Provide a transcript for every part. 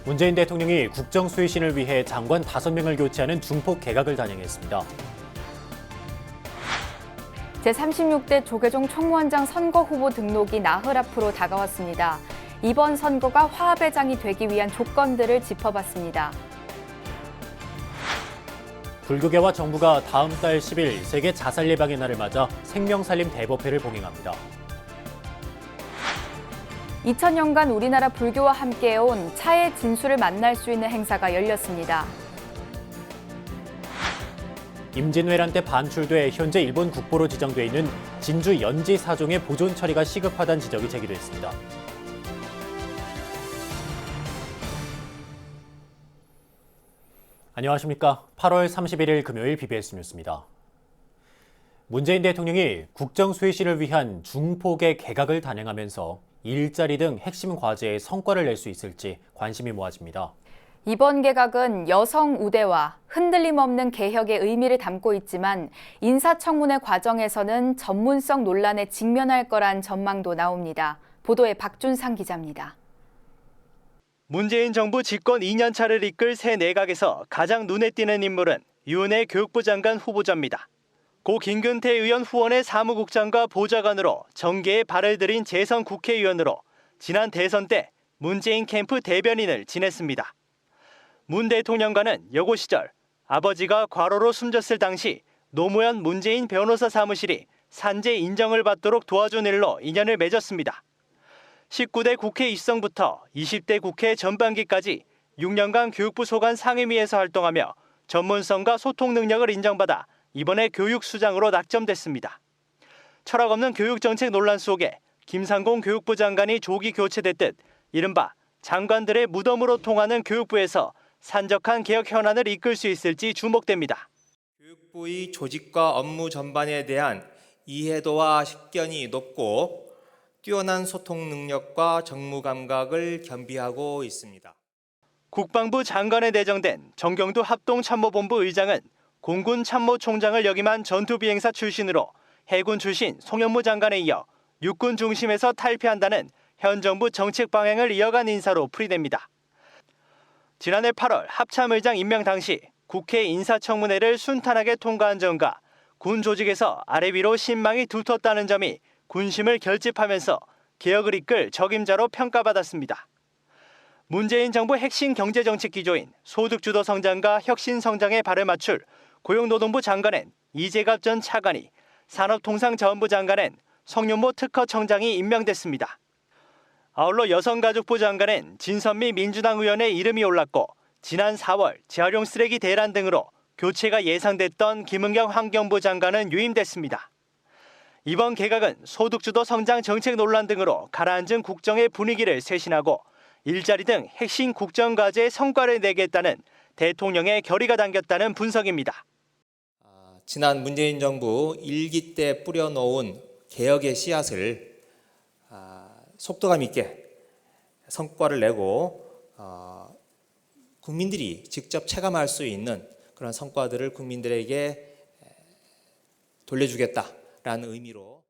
문재인 대통령이 국정 수혜신을 위해 장관 5명을 교체하는 중폭 개각을 단행했습니다. 제36대 조계종 총무원장 선거 후보 등록이 나흘 앞으로 다가왔습니다. 이번 선거가 화합의 장이 되기 위한 조건들을 짚어봤습니다. 불교계와 정부가 다음 달 10일 세계 자살 예방의 날을 맞아 생명살림 대법회를 봉행합니다. 2000년간 우리나라 불교와 함께해온 차의 진수를 만날 수 있는 행사가 열렸습니다. 임진왜란 때 반출돼 현재 일본 국보로 지정돼 있는 진주 연지 사종의 보존 처리가 시급하다는 지적이 제기됐습니다. 안녕하십니까. 8월 31일 금요일 BBS 뉴스입니다. 문재인 대통령이 국정 수혜신을 위한 중폭의 개각을 단행하면서 일자리 등 핵심 과제에 성과를 낼 수 있을지 관심이 모아집니다. 이번 개각은 여성 우대와 흔들림 없는 개혁의 의미를 담고 있지만 인사청문회 과정에서는 전문성 논란에 직면할 거란 전망도 나옵니다. 보도에 박준상 기자입니다. 문재인 정부 집권 2년차를 이끌 새 내각에서 가장 눈에 띄는 인물은 유은혜 교육부 장관 후보자입니다. 고 김근태 의원 후원의 사무국장과 보좌관으로 정계에 발을 들인 재선 국회의원으로 지난 대선 때 문재인 캠프 대변인을 지냈습니다. 문 대통령과는 여고 시절 아버지가 과로로 숨졌을 당시 노무현 문재인 변호사 사무실이 산재 인정을 받도록 도와준 일로 인연을 맺었습니다. 19대 국회 입성부터 20대 국회 전반기까지 6년간 교육부 소관 상임위에서 활동하며 전문성과 소통 능력을 인정받아 이번에 교육수장으로 낙점됐습니다. 철학 없는 교육정책 논란 속에 김상곤 교육부 장관이 조기 교체됐듯 이른바 장관들의 무덤으로 통하는 교육부에서 산적한 개혁 현안을 이끌 수 있을지 주목됩니다. 교육부의 조직과 업무 전반에 대한 이해도와 식견이 높고 뛰어난 소통 능력과 정무 감각을 겸비하고 있습니다. 국방부 장관에 내정된 정경두 합동참모본부 의장은 공군 참모총장을 역임한 전투비행사 출신으로 해군 출신 송영무 장관에 이어 육군 중심에서 탈피한다는 현 정부 정책 방향을 이어간 인사로 풀이됩니다. 지난해 8월 합참의장 임명 당시 국회 인사청문회를 순탄하게 통과한 점과 군 조직에서 아래 위로 신망이 두텁다는 점이 군심을 결집하면서 개혁을 이끌 적임자로 평가받았습니다. 문재인 정부 핵심 경제정책 기조인 소득주도 성장과 혁신 성장에 발을 맞출 고용노동부 장관엔 이재갑 전 차관이, 산업통상자원부 장관엔 성윤모 특허청장이 임명됐습니다. 아울러 여성가족부 장관엔 진선미 민주당 의원의 이름이 올랐고 지난 4월 재활용 쓰레기 대란 등으로 교체가 예상됐던 김은경 환경부 장관은 유임됐습니다. 이번 개각은 소득주도 성장 정책 논란 등으로 가라앉은 국정의 분위기를 쇄신하고 일자리 등 핵심 국정 과제에 성과를 내겠다는 대통령의 결의가 담겼다는 분석입니다. 지난 문재인 정부 1기 때 뿌려놓은 개혁의 씨앗을 속도감 있게 성과를 내고 국민들이 직접 체감할 수 있는 그런 성과들을 국민들에게 돌려주겠다라는 의미로.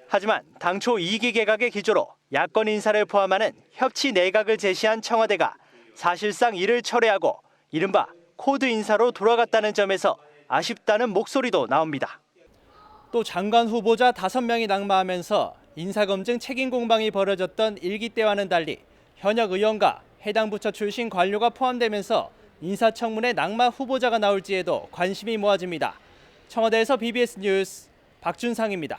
하지만 당초 2기 개각의 기조로 야권 인사를 포함하는 협치 내각을 제시한 청와대가 사실상 이를 철회하고 이른바 코드 인사로 돌아갔다는 점에서 아쉽다는 목소리도 나옵니다. 또 장관 후보자 5명이 낙마하면서 인사검증 책임 공방이 벌어졌던 1기 때와는 달리 현역 의원과 해당 부처 출신 관료가 포함되면서 인사청문회 낙마 후보자가 나올지에도 관심이 모아집니다. 청와대에서 BBS 뉴스 박준상입니다.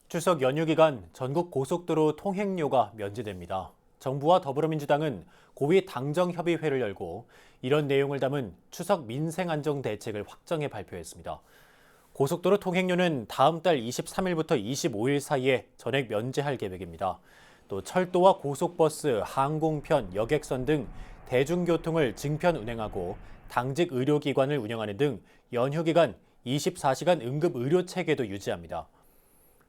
추석 연휴 기간 전국 고속도로 통행료가 면제됩니다. 정부와 더불어민주당은 고위 당정협의회를 열고 이런 내용을 담은 추석 민생안정 대책을 확정해 발표했습니다. 고속도로 통행료는 다음 달 23일부터 25일 사이에 전액 면제할 계획입니다. 또 철도와 고속버스, 항공편, 여객선 등 대중교통을 증편 운행하고 당직 의료기관을 운영하는 등 연휴 기간 24시간 응급 의료 체계도 유지합니다.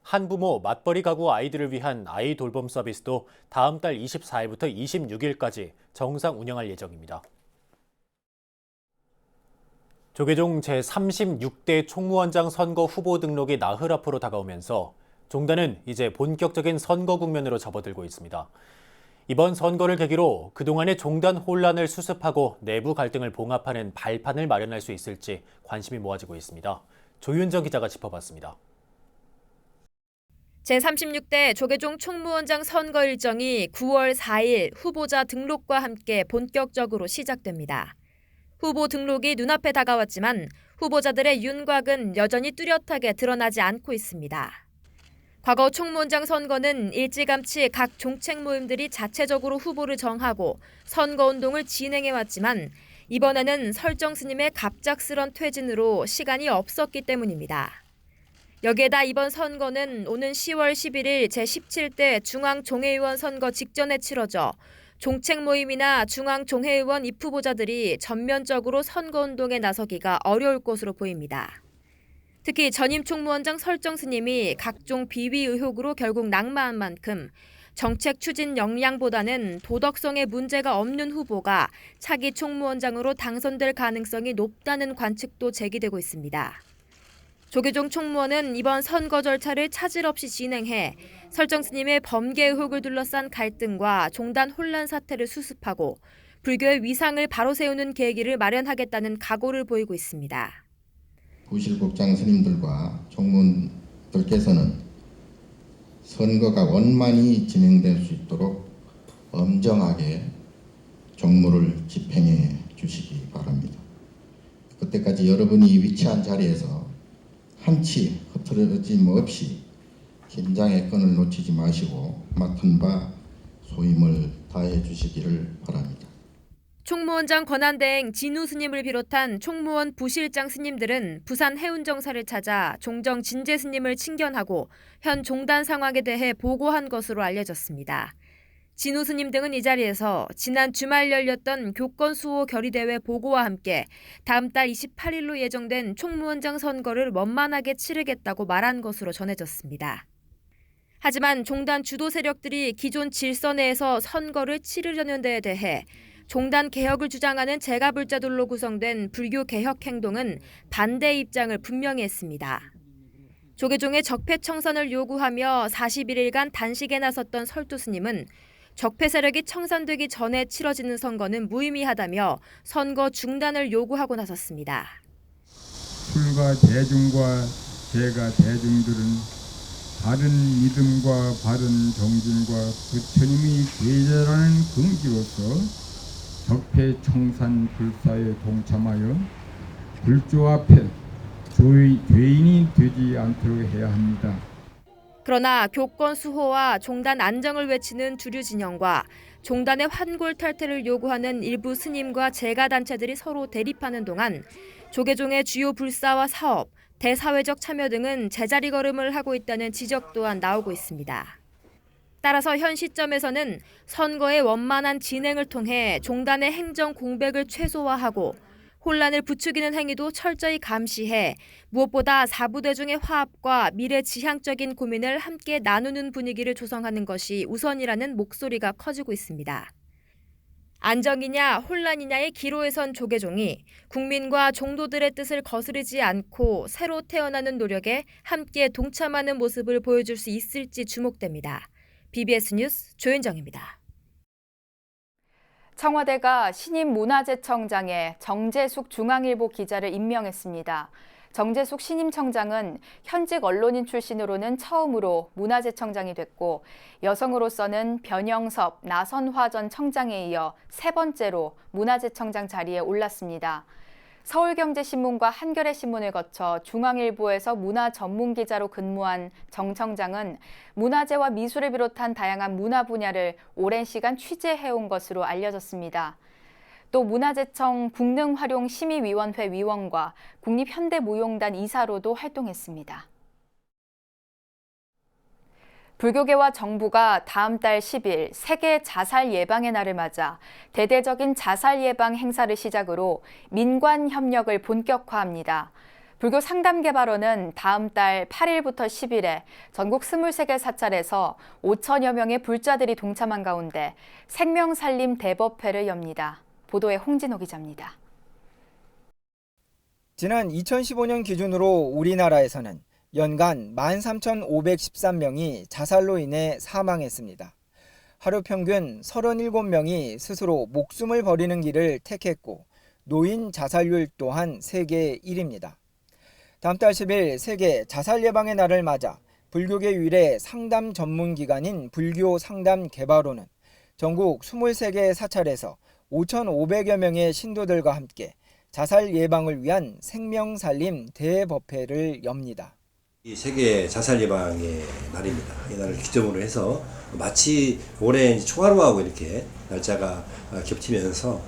한부모 맞벌이 가구 아이들을 위한 아이 돌봄 서비스도 다음 달 24일부터 26일까지 정상 운영할 예정입니다. 조계종 제36대 총무원장 선거 후보 등록이 나흘 앞으로 다가오면서 종단은 이제 본격적인 선거 국면으로 접어들고 있습니다. 이번 선거를 계기로 그동안의 종단 혼란을 수습하고 내부 갈등을 봉합하는 발판을 마련할 수 있을지 관심이 모아지고 있습니다. 조윤정 기자가 짚어봤습니다. 제36대 조계종 총무원장 선거 일정이 9월 4일 후보자 등록과 함께 본격적으로 시작됩니다. 후보 등록이 눈앞에 다가왔지만 후보자들의 윤곽은 여전히 뚜렷하게 드러나지 않고 있습니다. 과거 총무원장 선거는 일찌감치 각 종책 모임들이 자체적으로 후보를 정하고 선거운동을 진행해왔지만 이번에는 설정 스님의 갑작스런 퇴진으로 시간이 없었기 때문입니다. 여기에다 이번 선거는 오는 10월 11일 제17대 중앙종회의원 선거 직전에 치러져 종책 모임이나 중앙종회의원 입후보자들이 전면적으로 선거운동에 나서기가 어려울 것으로 보입니다. 특히 전임 총무원장 설정 스님이 각종 비위 의혹으로 결국 낙마한 만큼 정책 추진 역량보다는 도덕성에 문제가 없는 후보가 차기 총무원장으로 당선될 가능성이 높다는 관측도 제기되고 있습니다. 조계종 총무원은 이번 선거 절차를 차질 없이 진행해 설정 스님의 범계 의혹을 둘러싼 갈등과 종단 혼란 사태를 수습하고 불교의 위상을 바로 세우는 계기를 마련하겠다는 각오를 보이고 있습니다. 부실국장 스님들과 총무원들께서는 선거가 원만히 진행될 수 있도록 엄정하게 정무를 집행해 주시기 바랍니다. 그때까지 여러분이 위치한 자리에서 한치 흐트러짐 없이 긴장의 끈을 놓치지 마시고 맡은 바 소임을 다해 주시기를 바랍니다. 총무원장 권한대행 진우 스님을 비롯한 총무원 부실장 스님들은 부산 해운정사를 찾아 종정 진재 스님을 친견하고 현 종단 상황에 대해 보고한 것으로 알려졌습니다. 진우 스님 등은 이 자리에서 지난 주말 열렸던 교권 수호 결의대회 보고와 함께 다음 달 28일로 예정된 총무원장 선거를 원만하게 치르겠다고 말한 것으로 전해졌습니다. 하지만 종단 주도 세력들이 기존 질서 내에서 선거를 치르려는 데에 대해 종단 개혁을 주장하는 제가불자들로 구성된 불교 개혁 행동은 반대 입장을 분명히 했습니다. 조계종의 적폐청산을 요구하며 41일간 단식에 나섰던 설두 스님은 적폐 세력이 청산되기 전에 치러지는 선거는 무의미하다며 선거 중단을 요구하고 나섰습니다. 술과 대중과 제가 대중들은 바른 믿음과 바른 정진과 부처님이 제자라는 긍지로서 적폐 청산 불사에 동참하여 불조 앞에 죄인이 되지 않도록 해야 합니다. 그러나 교권 수호와 종단 안정을 외치는 주류 진영과 종단의 환골 탈퇴를 요구하는 일부 스님과 제가 단체들이 서로 대립하는 동안 조계종의 주요 불사와 사업, 대사회적 참여 등은 제자리 걸음을 하고 있다는 지적 또한 나오고 있습니다. 따라서 현 시점에서는 선거의 원만한 진행을 통해 종단의 행정 공백을 최소화하고 혼란을 부추기는 행위도 철저히 감시해 무엇보다 사부대중의 화합과 미래 지향적인 고민을 함께 나누는 분위기를 조성하는 것이 우선이라는 목소리가 커지고 있습니다. 안정이냐 혼란이냐의 기로에 선 조계종이 국민과 종도들의 뜻을 거스르지 않고 새로 태어나는 노력에 함께 동참하는 모습을 보여줄 수 있을지 주목됩니다. BBS 뉴스 조윤정입니다. 청와대가 신임 문화재청장에 정재숙 중앙일보 기자를 임명했습니다. 정재숙 신임 청장은 현직 언론인 출신으로는 처음으로 문화재청장이 됐고 여성으로서는 변영섭, 나선화 전 청장에 이어 세 번째로 문화재청장 자리에 올랐습니다. 서울경제신문과 한겨레신문을 거쳐 중앙일보에서 문화 전문 기자로 근무한 정 청장은 문화재와 미술을 비롯한 다양한 문화 분야를 오랜 시간 취재해온 것으로 알려졌습니다. 또 문화재청 국능활용심의위원회 위원과 국립현대무용단 이사로도 활동했습니다. 불교계와 정부가 다음 달 10일 세계 자살 예방의 날을 맞아 대대적인 자살 예방 행사를 시작으로 민관 협력을 본격화합니다. 불교 상담개발원은 다음 달 8일부터 10일에 전국 23개 사찰에서 5천여 명의 불자들이 동참한 가운데 생명살림 대법회를 엽니다. 보도에 홍진호 기자입니다. 지난 2015년 기준으로 우리나라에서는 연간 13,513명이 자살로 인해 사망했습니다. 하루 평균 37명이 스스로 목숨을 버리는 길을 택했고 노인 자살률 또한 세계 1위입니다. 다음 달 10일 세계 자살 예방의 날을 맞아 불교계 유일의 상담 전문 기관인 불교 상담 개발원은 전국 23개 사찰에서 5,500여 명의 신도들과 함께 자살 예방을 위한 생명살림 대법회를 엽니다. 이 세계 자살 예방의 날입니다. 이 날을 기점으로 해서 마치 올해 총하루하고 이렇게 날짜가 겹치면서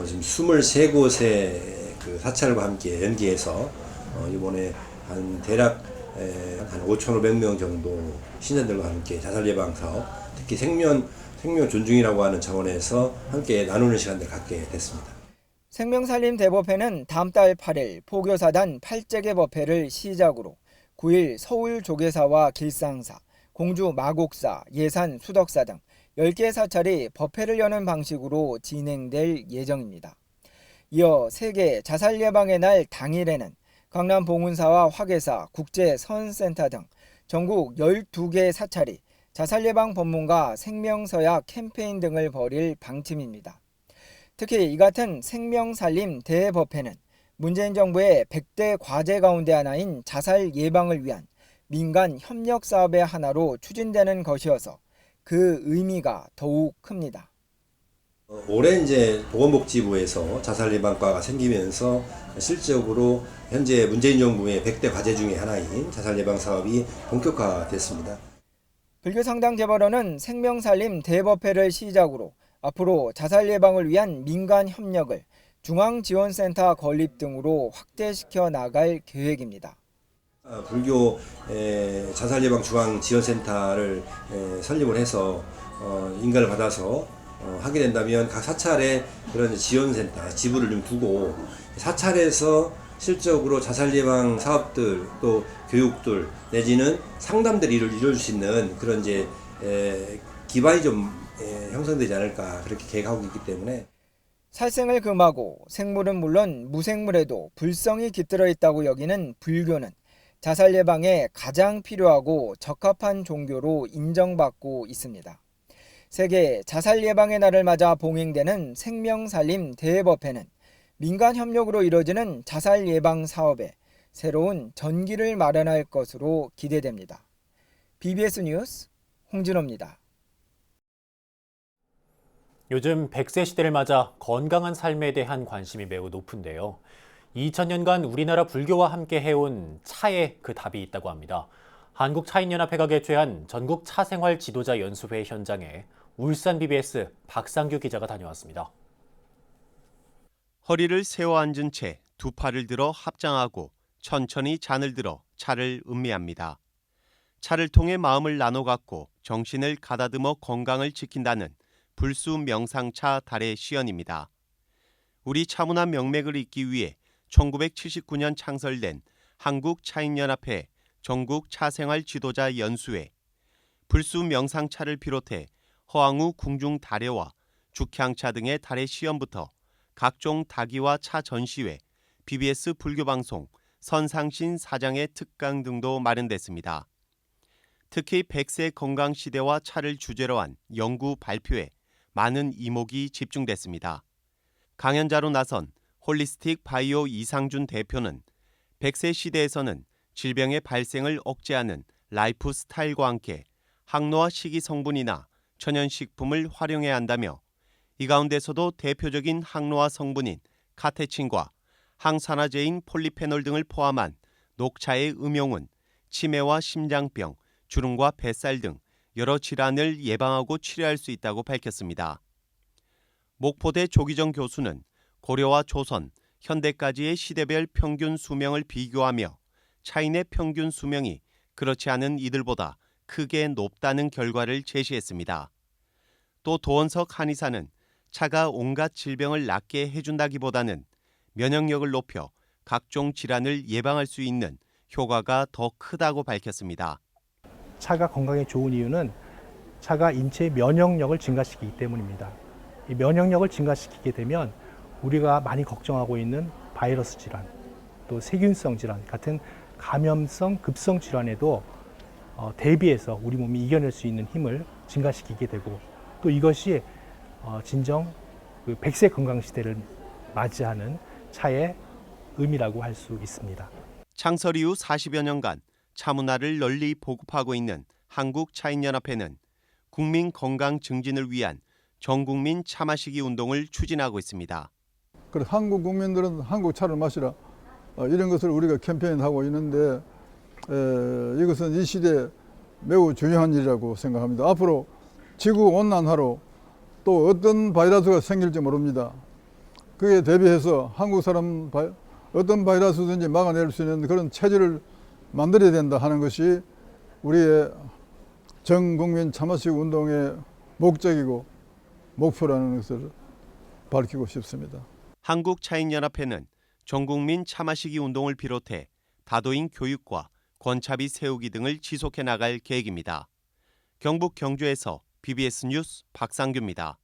지금 23곳의 그 사찰과 함께 연계해서 이번에 한 대략 한 5,500명 정도 신자들과 함께 자살 예방 사업, 특히 생명 존중이라고 하는 차원에서 함께 나누는 시간을 갖게 됐습니다. 생명살림 대법회는 다음 달 8일 포교사단 8재개 법회를 시작으로 9일 서울 조계사와 길상사, 공주 마곡사, 예산 수덕사 등 10개 사찰이 법회를 여는 방식으로 진행될 예정입니다. 이어 세계 자살 예방의 날 당일에는 강남 봉은사와 화계사, 국제선센터 등 전국 12개 사찰이 자살 예방 법문과 생명서약 캠페인 등을 벌일 방침입니다. 특히 이 같은 생명살림 대법회는 문재인 정부의 100대 과제 가운데 하나인 자살 예방을 위한 민간 협력 사업의 하나로 추진되는 것이어서 그 의미가 더욱 큽니다. 올해 이제 보건복지부에서 자살 예방과가 생기면서 실질적으로 현재 문재인 정부의 100대 과제 중에 하나인 자살 예방 사업이 본격화됐습니다. 불교상담개발원은 생명살림 대법회를 시작으로 앞으로 자살 예방을 위한 민간 협력을 중앙지원센터 건립 등으로 확대시켜 나갈 계획입니다. 불교 자살 예방 중앙지원센터를 설립을 해서 인가를 받아서 하게 된다면 각 사찰에 그런 지원센터 지부를 좀 두고 사찰에서 실적으로 자살 예방 사업들 또 교육들 내지는 상담들을 이루어질 수 있는 그런 이제 기반이 좀 형성되지 않을까 그렇게 계획하고 있기 때문에 살생을 금하고 생물은 물론 무생물에도 불성이 깃들어 있다고 여기는 불교는 자살 예방에 가장 필요하고 적합한 종교로 인정받고 있습니다. 세계 자살 예방의 날을 맞아 봉행되는 생명살림 대법회는 민간 협력으로 이루어지는 자살 예방 사업에 새로운 전기를 마련할 것으로 기대됩니다. BBS 뉴스 홍진호입니다. 요즘 100세 시대를 맞아 건강한 삶에 대한 관심이 매우 높은데요. 2000년간 우리나라 불교와 함께 해온 차에 그 답이 있다고 합니다. 한국차인연합회가 개최한 전국 차생활 지도자 연수회 현장에 울산 BBS 박상규 기자가 다녀왔습니다. 허리를 세워 앉은 채 두 팔을 들어 합장하고 천천히 잔을 들어 차를 음미합니다. 차를 통해 마음을 나눠 갖고 정신을 가다듬어 건강을 지킨다는 불수 명상차 달의 시연입니다. 우리 차문화 명맥을 잇기 위해 1979년 창설된 한국차인연합회 전국 차생활 지도자 연수회, 불수 명상차를 비롯해 허황우 궁중 다례와 죽향차 등의 달의 시연부터 각종 다기와 차 전시회, BBS 불교방송, 선상신 사장의 특강 등도 마련됐습니다. 특히 100세 건강시대와 차를 주제로 한 연구 발표에 많은 이목이 집중됐습니다. 강연자로 나선 홀리스틱 바이오 이상준 대표는 100세 시대에서는 질병의 발생을 억제하는 라이프 스타일과 함께 항노화 식이 성분이나 천연식품을 활용해야 한다며 이 가운데서도 대표적인 항노화 성분인 카테친과 항산화제인 폴리페놀 등을 포함한 녹차의 음용은 치매와 심장병, 주름과 뱃살 등 여러 질환을 예방하고 치료할 수 있다고 밝혔습니다. 목포대 조기정 교수는 고려와 조선, 현대까지의 시대별 평균 수명을 비교하며 차인의 평균 수명이 그렇지 않은 이들보다 크게 높다는 결과를 제시했습니다. 또 도원석 한의사는 차가 온갖 질병을 낫게 해준다기보다는 면역력을 높여 각종 질환을 예방할 수 있는 효과가 더 크다고 밝혔습니다. 차가 건강에 좋은 이유는 차가 인체의 면역력을 증가시키기 때문입니다. 이 면역력을 증가시키게 되면 우리가 많이 걱정하고 있는 바이러스 질환, 또 세균성 질환 같은 감염성 급성 질환에도 대비해서 우리 몸이 이겨낼 수 있는 힘을 증가시키게 되고 또 이것이 진정 그 100세 건강 시대를 맞이하는 차의 의미라고 할 수 있습니다. 창설 이후 40여 년간 차 문화를 널리 보급하고 있는 한국차인연합회는 국민 건강 증진을 위한 전국민 차 마시기 운동을 추진하고 있습니다. 그래서 한국 국민들은 한국 차를 마시라 이런 것을 우리가 캠페인하고 있는데 이것은 이 시대에 매우 중요한 일이라고 생각합니다. 앞으로 지구 온난화로 또 어떤 바이러스가 생길지 모릅니다. 그에 대비해서 한국 사람 어떤 바이러스든지 막아낼 수 있는 그런 체질을 만들어야 된다 하는 것이 우리의 전 국민 차 마시기 운동의 목적이고 목표라는 것을 밝히고 싶습니다. 한국차인연합회는 전국민 차 마시기 운동을 비롯해 다도인 교육과 권차비 세우기 등을 지속해 나갈 계획입니다. 경북 경주에서 BBS 뉴스 박상규입니다.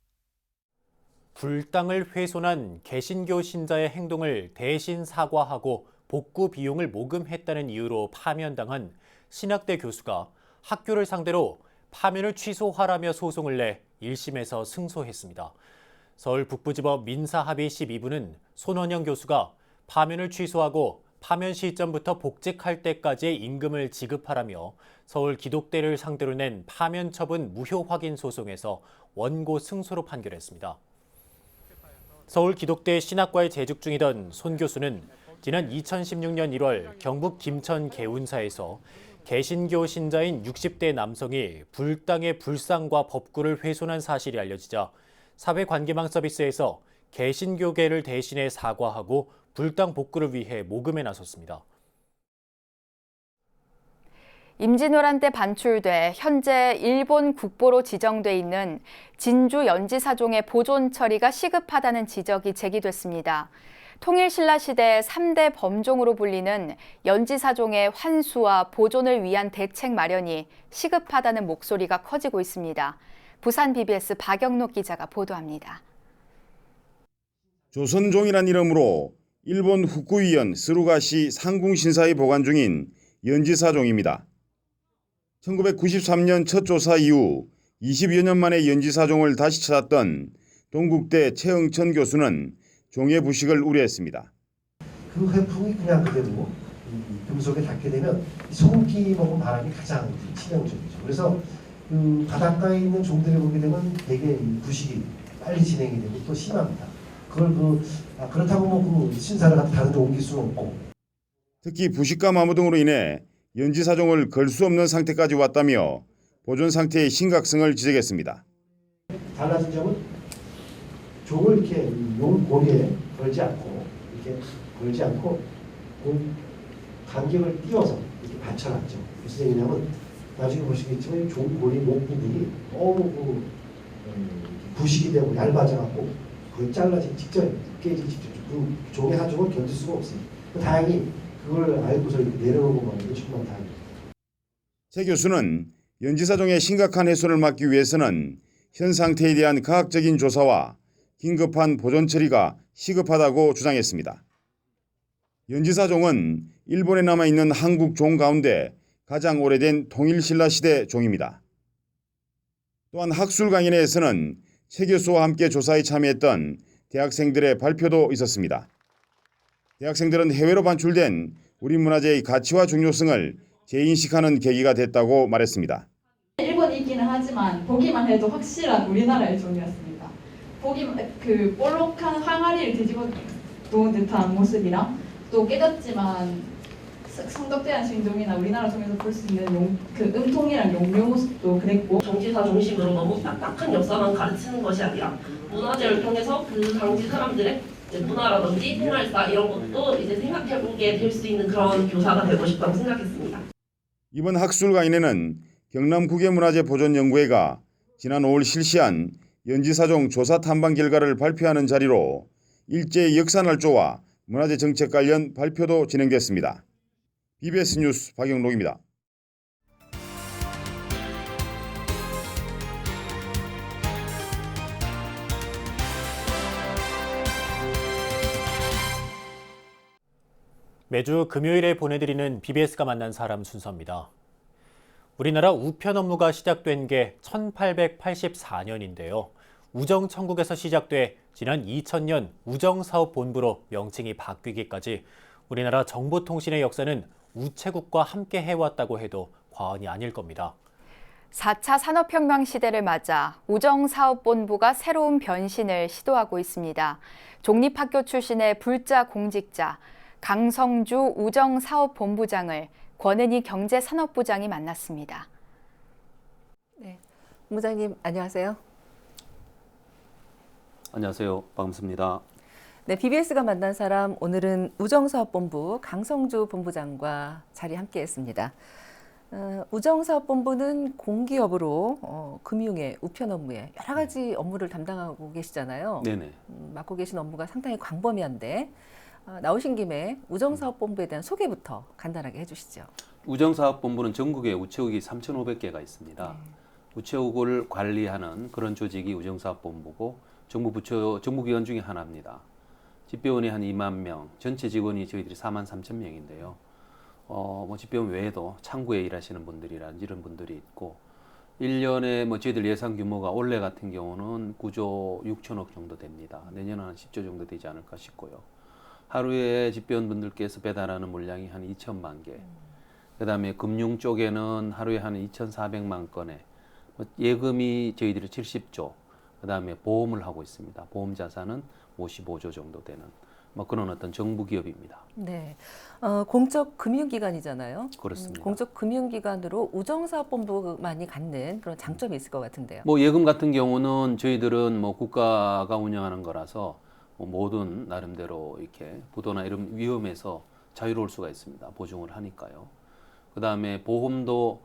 불당을 훼손한 개신교 신자의 행동을 대신 사과하고 복구 비용을 모금했다는 이유로 파면당한 신학대 교수가 학교를 상대로 파면을 취소하라며 소송을 내 1심에서 승소했습니다. 서울 북부지법 민사합의 12부는 손원영 교수가 파면을 취소하고 파면 시점부터 복직할 때까지의 임금을 지급하라며 서울 기독대를 상대로 낸 파면 처분 무효 확인 소송에서 원고 승소로 판결했습니다. 서울 기독대 신학과에 재직 중이던 손 교수는 지난 2016년 1월 경북 김천 개운사에서 개신교 신자인 60대 남성이 불당의 불상과 법구를 훼손한 사실이 알려지자 사회관계망 서비스에서 개신교계를 대신해 사과하고 불당 복구를 위해 모금에 나섰습니다. 임진왜란 때 반출돼 현재 일본 국보로 지정돼 있는 진주 연지사종의 보존 처리가 시급하다는 지적이 제기됐습니다. 통일신라 시대 3대 범종으로 불리는 연지사종의 환수와 보존을 위한 대책 마련이 시급하다는 목소리가 커지고 있습니다. 부산 BBS 박영록 기자가 보도합니다. 조선종이란 이름으로 일본 후쿠이현 스루가시 상궁신사에 보관 중인 연지사종입니다. 1993년 첫 조사 이후 20여 년 만에 연지사종을 다시 찾았던 동국대 최응천 교수는 종의 부식을 우려했습니다. 그 회풍이 그냥 그대로 금속에 닿게 되면 소음기 먹은 바람이 가장 치명적이죠. 그래서 그 바닷가에 있는 종들을 보게 되면 되게 부식이 빨리 진행이 되고 또 심합니다. 그걸 그렇다고 그 신사를 다른 데 옮길 수는 없고. 특히 부식과 마모 등으로 인해 연지사종을 걸 수 없는 상태까지 왔다며 보존 상태의 심각성을 지적했습니다. 달라진 점은 종을 이렇게 용 고리에 걸지 않고 간격을 띄워서 이렇게 받쳐놨죠. 무슨 얘기냐면 나중에 보시겠지만 종 고리 목 부분이 너무 부식이 되고 얇아져갖고 그 잘라지기 직전, 깨지기 직전 그 종의 하중을 견딜 수가 없습니다. 다행히 그걸 알고서 내려놓은 것만으로 정말 다행입니다. 최 교수는 연지사종의 심각한 훼손을 막기 위해서는 현 상태에 대한 과학적인 조사와 긴급한 보존 처리가 시급하다고 주장했습니다. 연지사종은 일본에 남아있는 한국 종 가운데 가장 오래된 통일신라 시대 종입니다. 또한 학술 강연회에서는 최 교수와 함께 조사에 참여했던 대학생들의 발표도 있었습니다. 대학생들은 해외로 반출된 우리 문화재의 가치와 중요성을 재인식하는 계기가 됐다고 말했습니다. 일본이기는 하지만 보기만 해도 확실한 우리나라의 종이었습니다. 그 볼록한 항아리를 뒤집어 놓은 듯한 모습이랑 또 깨졌지만 성덕대한 진종이나 우리나라 종에서 볼 수 있는 그 음통이랑 용묘 모습도 그랬고, 정치사 중심으로 너무 딱딱한 역사만 가르치는 것이 아니라 문화재를 통해서 그 당시 사람들의 문화라든지 생활사 이런 것도 이제 생각해보게 될 수 있는 그런 교사가 되고 싶다고 생각했습니다. 이번 학술 강연에는 경남국외문화재보존연구회가 지난 5월 실시한 연지사종 조사 탐방 결과를 발표하는 자리로 일제 역사날조와 문화재 정책 관련 발표도 진행됐습니다. BBS 뉴스 박영록입니다. 매주 금요일에 보내드리는 BBS가 만난 사람 순서입니다. 우리나라 우편 업무가 시작된 게 1884년인데요. 우정천국에서 시작돼 지난 2000년 우정사업본부로 명칭이 바뀌기까지 우리나라 정보통신의 역사는 우체국과 함께 해왔다고 해도 과언이 아닐 겁니다. 4차 산업혁명 시대를 맞아 우정사업본부가 새로운 변신을 시도하고 있습니다. 종립학교 출신의 불자 공직자 강성주 우정사업본부장을 권은희 경제산업부장이 만났습니다. 네, 본부장님 안녕하세요. 안녕하세요. 반갑습니다. 네, BBS가 만난 사람 오늘은 우정사업본부 강성주 본부장과 자리 함께했습니다. 우정사업본부는 공기업으로 금융에 우편 업무에 여러 가지 업무를 담당하고 계시잖아요. 네네. 맡고 계신 업무가 상당히 광범위한데 나오신 김에 우정사업본부에 대한 소개부터 간단하게 해주시죠. 우정사업본부는 전국에 우체국이 3,500개가 있습니다. 우체국을 관리하는 그런 조직이 우정사업본부고 정부기관 중에 하나입니다. 집배원이 한 2만 명, 전체 직원이 저희들이 43,000명인데요. 집배원 외에도 창구에 일하시는 분들이라든지 이런 분들이 있고 1년에 저희들 예상 규모가 올해 같은 경우는 9조 6천억 정도 됩니다. 내년은 한 10조 정도 되지 않을까 싶고요. 하루에 집배원분들께서 배달하는 물량이 한 2천만 개. 그다음에 금융 쪽에는 하루에 한 2,400만 건에 예금이 저희들이 70조. 그다음에 보험을 하고 있습니다. 보험 자산은 55조 정도 되는 그런 어떤 정부 기업입니다. 네, 공적 금융기관이잖아요. 그렇습니다. 공적 금융기관으로 우정사업본부만이 갖는 그런 장점이 있을 것 같은데요. 예금 같은 경우는 저희들은 국가가 운영하는 거라서 모든 나름대로 이렇게 부도나 이런 위험에서 자유로울 수가 있습니다. 보증을 하니까요. 그다음에 보험도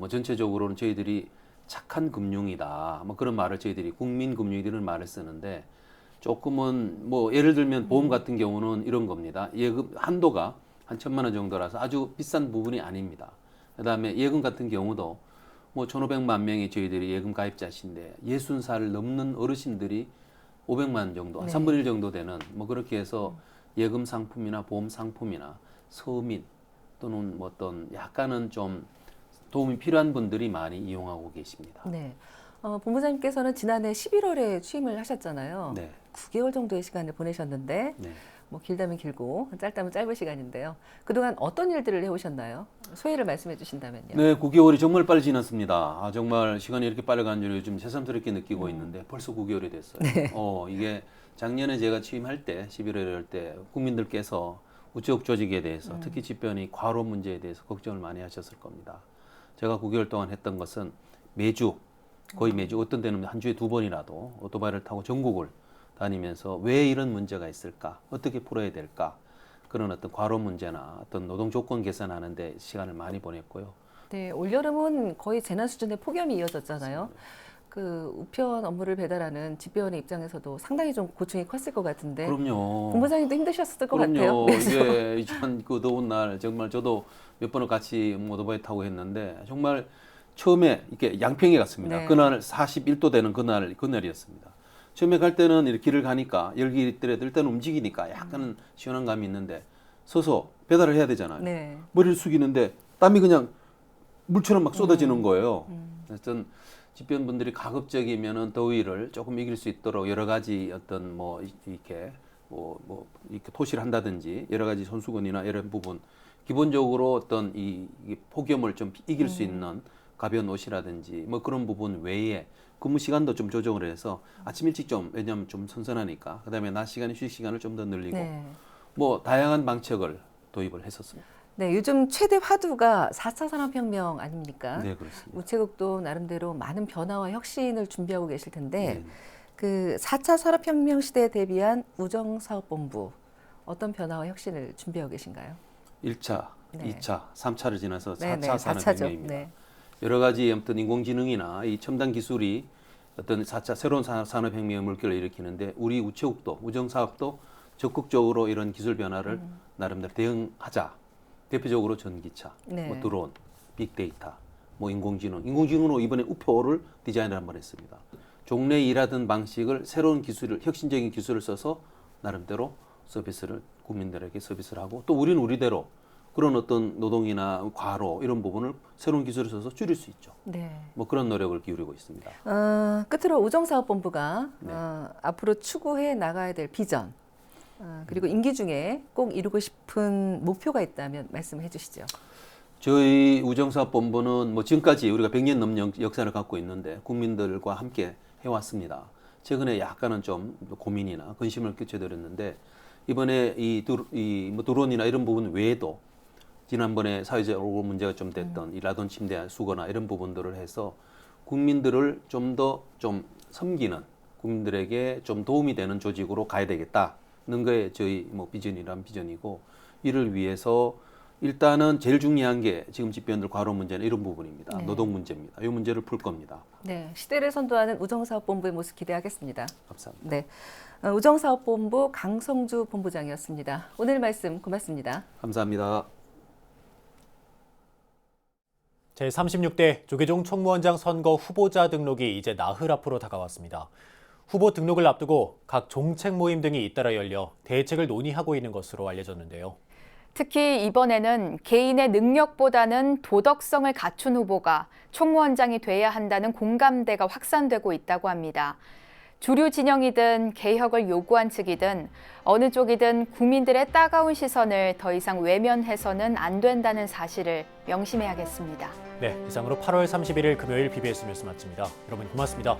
전체적으로는 저희들이 착한 금융이다. 그런 말을 저희들이 국민금융이라는 말을 쓰는데 조금은 예를 들면 보험 같은 경우는 이런 겁니다. 예금 한도가 한 1,000만 원 정도라서 아주 비싼 부분이 아닙니다. 그다음에 예금 같은 경우도 1,500만 명이 저희들이 예금 가입자신데 60살 넘는 어르신들이 500만 원 정도, 한 3분의 1 정도 되는 그렇게 해서 예금 상품이나 보험 상품이나 서민 또는 어떤 약간은 좀 도움이 필요한 분들이 많이 이용하고 계십니다. 네. 본부장님께서는 지난해 11월에 취임을 하셨잖아요. 네. 9개월 정도의 시간을 보내셨는데 네. 길다면 길고 짧다면 짧은 시간인데요. 그동안 어떤 일들을 해오셨나요? 소회를 말씀해 주신다면요. 네, 9개월이 정말 빨리 지났습니다. 정말 시간이 이렇게 빨리 간 줄 요즘 새삼스럽게 느끼고 있는데 벌써 9개월이 됐어요. 네. 이게 작년에 제가 취임할 때 11월에 할 때 국민들께서 우체국 조직에 대해서 특히 집배원이 과로 문제에 대해서 걱정을 많이 하셨을 겁니다. 제가 9개월 동안 했던 것은 거의 매주 어떤 때는 한 주에 2번이라도 오토바이를 타고 전국을 다니면서 왜 이런 문제가 있을까? 어떻게 풀어야 될까? 그런 어떤 과로 문제나 어떤 노동 조건 개선하는 데 시간을 많이 보냈고요. 네, 올여름은 거의 재난 수준의 폭염이 이어졌잖아요. 그 우편 업무를 배달하는 집배원의 입장에서도 상당히 좀 고충이 컸을 것 같은데. 그럼요. 본부장님도 힘드셨을 것 그럼요. 같아요. 이게 이전 그 더운 날 정말 저도 몇 번을 같이 오토바이 타고 했는데 정말 처음에 이렇게 양평에 갔습니다. 네. 그날 41도 되는 그날이었습니다. 처음에 갈 때는 이렇게 길을 가니까 열기 들 때는 움직이니까 약간 시원한 감이 있는데 서서 배달을 해야 되잖아요. 네. 머리를 숙이는데 땀이 그냥 물처럼 막 쏟아지는 거예요. 그래서 집배원분들이 가급적이면은 더위를 조금 이길 수 있도록 여러 가지 어떤 이렇게 토시를 한다든지 여러 가지 손수건이나 이런 부분 기본적으로 어떤 이 폭염을 좀 이길 수 있는 가벼운 옷이라든지 그런 부분 외에 근무 시간도 좀 조정을 해서 아침 일찍 왜냐면 좀 선선하니까 그다음에 낮 시간에 휴식 시간을 좀 더 늘리고 네. 다양한 방책을 도입을 했었습니다. 네, 요즘 최대 화두가 4차 산업혁명 아닙니까? 네, 그렇습니다. 우체국도 나름대로 많은 변화와 혁신을 준비하고 계실 텐데 네. 그 4차 산업혁명 시대에 대비한 우정사업본부 어떤 변화와 혁신을 준비하고 계신가요? 1차, 네. 2차, 3차를 지나서 4차 네, 산업혁명입니다. 네. 여러 가지 어떤 인공지능이나 이 첨단 기술이 어떤 4차 새로운 산업혁명의 물결을 일으키는데 우리 우체국도 우정사업도 적극적으로 이런 기술 변화를 나름대로 대응하자. 대표적으로 전기차, 네. 드론, 빅데이터, 인공지능으로 이번에 우표를 디자인을 한번 했습니다. 종래 일하던 방식을 새로운 기술을 혁신적인 기술을 써서 나름대로 서비스를 국민들에게 서비스를 하고 또 우리는 우리대로 그런 어떤 노동이나 과로 이런 부분을 새로운 기술을 써서 줄일 수 있죠. 네. 뭐 그런 노력을 기울이고 있습니다. 끝으로 우정사업본부가 네. 앞으로 추구해 나가야 될 비전, 그리고 임기 중에 꼭 이루고 싶은 목표가 있다면 말씀해 주시죠. 저희 우정사업본부는 뭐 지금까지 우리가 100년 넘는 역사를 갖고 있는데 국민들과 함께 해왔습니다. 최근에 약간은 좀 고민이나 근심을 끼쳐드렸는데 이번에 뭐 드론이나 이런 부분 외에도 지난번에 사회적으로 문제가 좀 됐던 이 라돈 침대 수거나 이런 부분들을 해서 국민들을 좀 더 좀 섬기는, 국민들에게 좀 도움이 되는 조직으로 가야 되겠다는 게 저희 뭐 비전이란 비전이고, 이를 위해서 일단은 제일 중요한 게 지금 집배원들 과로 문제는 이런 부분입니다. 네. 노동 문제입니다. 이 문제를 풀 겁니다. 네, 시대를 선도하는 우정사업본부의 모습 기대하겠습니다. 감사합니다. 네, 우정사업본부 강성주 본부장이었습니다. 오늘 말씀 고맙습니다. 감사합니다. 제36대 조계종 총무원장 선거 후보자 등록이 이제 나흘 앞으로 다가왔습니다. 후보 등록을 앞두고 각 종책 모임 등이 잇따라 열려 대책을 논의하고 있는 것으로 알려졌는데요. 특히 이번에는 개인의 능력보다는 도덕성을 갖춘 후보가 총무원장이 돼야 한다는 공감대가 확산되고 있다고 합니다. 주류 진영이든 개혁을 요구한 측이든 어느 쪽이든 국민들의 따가운 시선을 더 이상 외면해서는 안 된다는 사실을 명심해야겠습니다. 네, 이상으로 8월 31일 금요일 BBS 뉴스 마칩니다. 여러분 고맙습니다.